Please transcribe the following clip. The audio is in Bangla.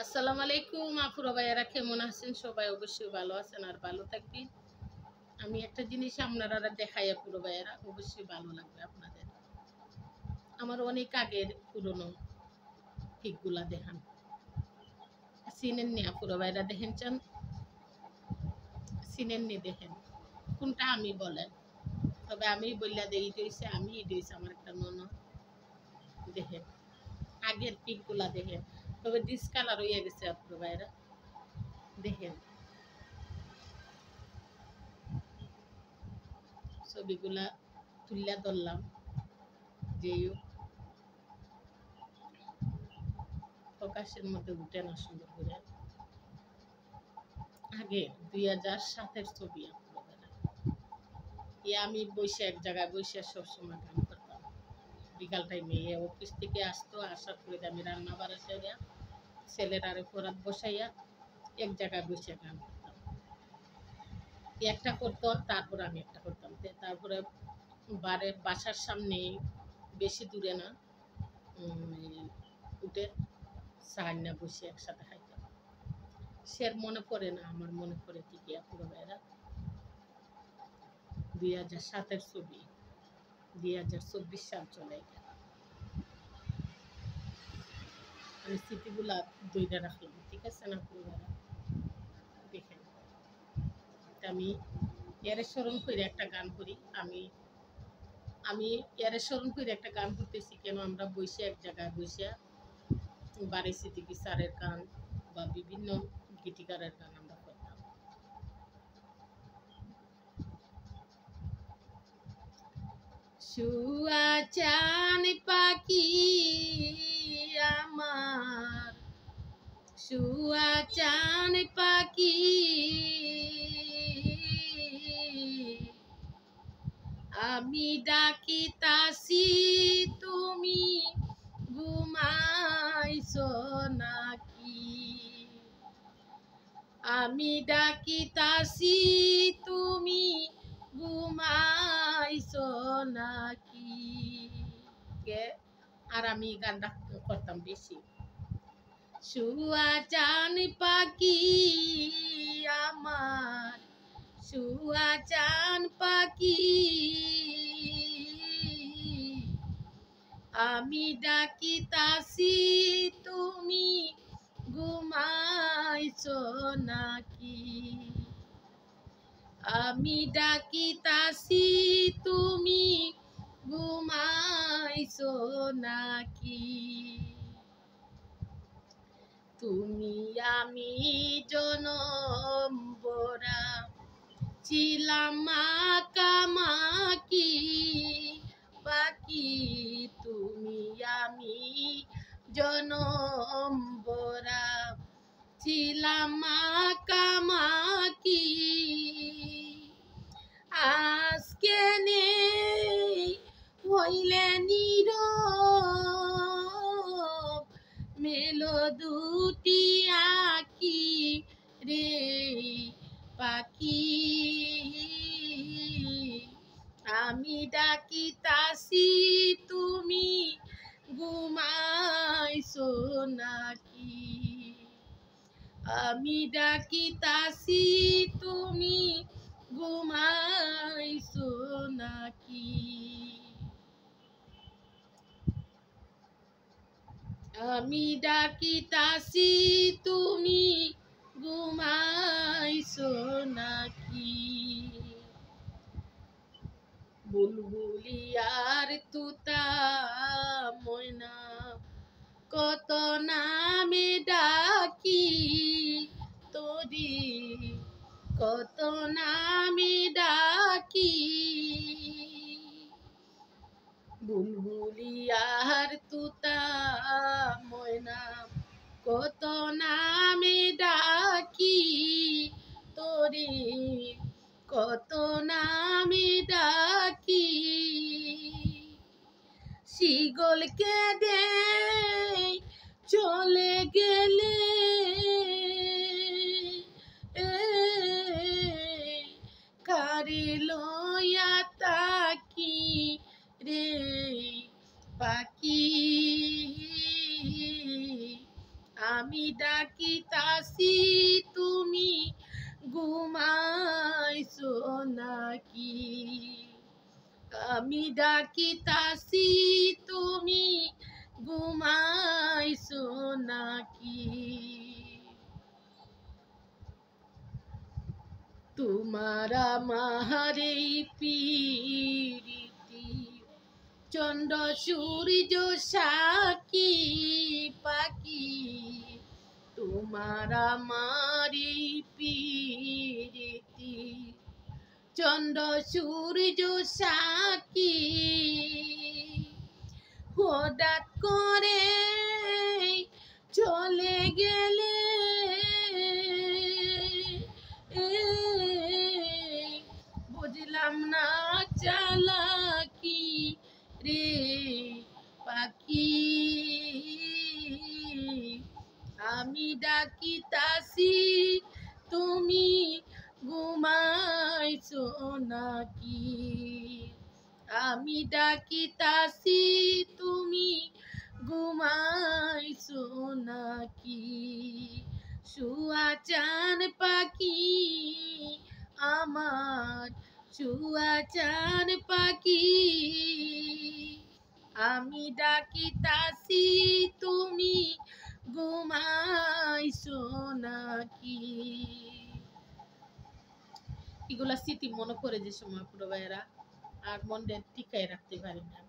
আসসালামু আলাইকুম আপুরা ভাইয়ারা, কেমন আছেন? সবাই অবশ্যই ভালো আছেন আর ভালো থাকবেন। আমি একটা জিনিস আপনারা দেখাই আপুরা ভাইয়ারা, অবশ্যই ভালো লাগবে আপনাদের। আমার অনেক আগের পুরনো পিকগুলা দেখান, চিনেননি আপুরা ভাইয়ারা? দেখেন চান, চিনেননি? দেখেন কোনটা আমি বলেন, তবে আমি বললা দেই এটা হইছে আমি, এটা হইছে আমার একটা ননদ। দেখেন আগের পিকগুলা দেখেন, তবে ডিসকালার হয়ে গেছে আপুরা ভাইয়ারা। দেখেন ছবিগুলা তুললা ধরলাম, যেই প্রকাশের মধ্যে উঠে না সুন্দর করে। আগে 2007-এর ছবি আমি বসে এক জায়গায় বসে সবসময় গান করতাম। বিকাল টাইমে অফিস থেকে আসতো, আসার পরে আমি রান্না বাড়া সেরে ছেলের আরে পরাত বসাইয়া এক জায়গায় বসে গান করতাম। একটা করতো, তারপর আমি একটা করতাম। তারপরে বাসার সামনে, বেশি দূরে না, উঠে সাহান্না বসে একসাথে খাইতাম। সে মনে পড়ে না, আমার মনে পড়ে ঠিকই আপুরা ভাইরা। 2007-এর ছবি, 2024 সাল চলে গেল। আমি স্মৃতিগুলা দইটা রাখলাম, ঠিক আছে না আপুরা ভাইরা? দেখেন আমি এর স্মরণ করে একটা গান করি। আমি এর স্মরণ করে একটা গান করতেছি, কেন আমরা বসে এক জায়গায় বসে বাড়ি স্মৃতি বিচারের গান বা বিভিন্ন গীতিকারের গান আমরা করতাম। শুয়া চান পাখি আমার, শুয়া চান পাখি, আমি ডাকিতাছি তুমি ঘুমাইছো নাকি? আমি ডাকিতাছি তুমি ঘুমাইছো নাকি? আর আমি গানটা করতাম বেশি। শুয়া চান পাখি আমার, শুয়া চান পাখি, আমি ডাকিতাছি তুমি ঘুমাইছো নাকি? আমি ডাকিতাছি তুমি ঘুমাইছো নাকি? তুমি আমি জনম ভরা ছিলাম মাখামাখি পাখি, তুমি আমি জনম ভরা ছিলাম মাখামাখি। আজকে নেই হইলে নীরব, মেলো দুটি আঁকি রে পাখি, আমি ডাকিতাছি তুমি ঘুমাইছো নাকি? আমি ডাকিতাছি তুমি ঘুমাইছো নাকি? আমি ডাকিতাছি তুমি ঘুমাইছো নাকি? বুলবুলি আর তুতা ময়না কত নামে ডাকি তোরি, কত নামে ডাকি। বুলবুলি আর তুতা ময়না কত নামে ডাকি তোরি, কত নামে ডাকি। শিগলকে দে চলে গেলে কারে লইয়া তাকি রে পাখি, আমি ডাকিতাছি তুমি ঘুমাইছো নাকি? আমি ডাকিতাছি তুমি ঘুমাইছো নাকি? তোমার আমার এই প্রীতি চন্দ্র সূর্য সাকি পাখি, তোমার আমার এই প্রীতি চন্দ্র সূর্য সাকি, হঠাৎ করে চলে গেলে বুঝলাম না চালাকি রে পাখি। আমি ডাকিতাছি তুমি ঘুমাইছো নাকি? আমি ডাকিতাছি তুমি ঘুমাইছো নাকি? শুয়া চান পাখি আমার, শুয়া চান পাখি, আমি ডাকিতাছি তুমি ঘুমাইছো নাকি? এগুলা স্মৃতি মনে করে যে সময় পুরো ভাইয়েরা আর মনে টিকায় রাখতে পারি না।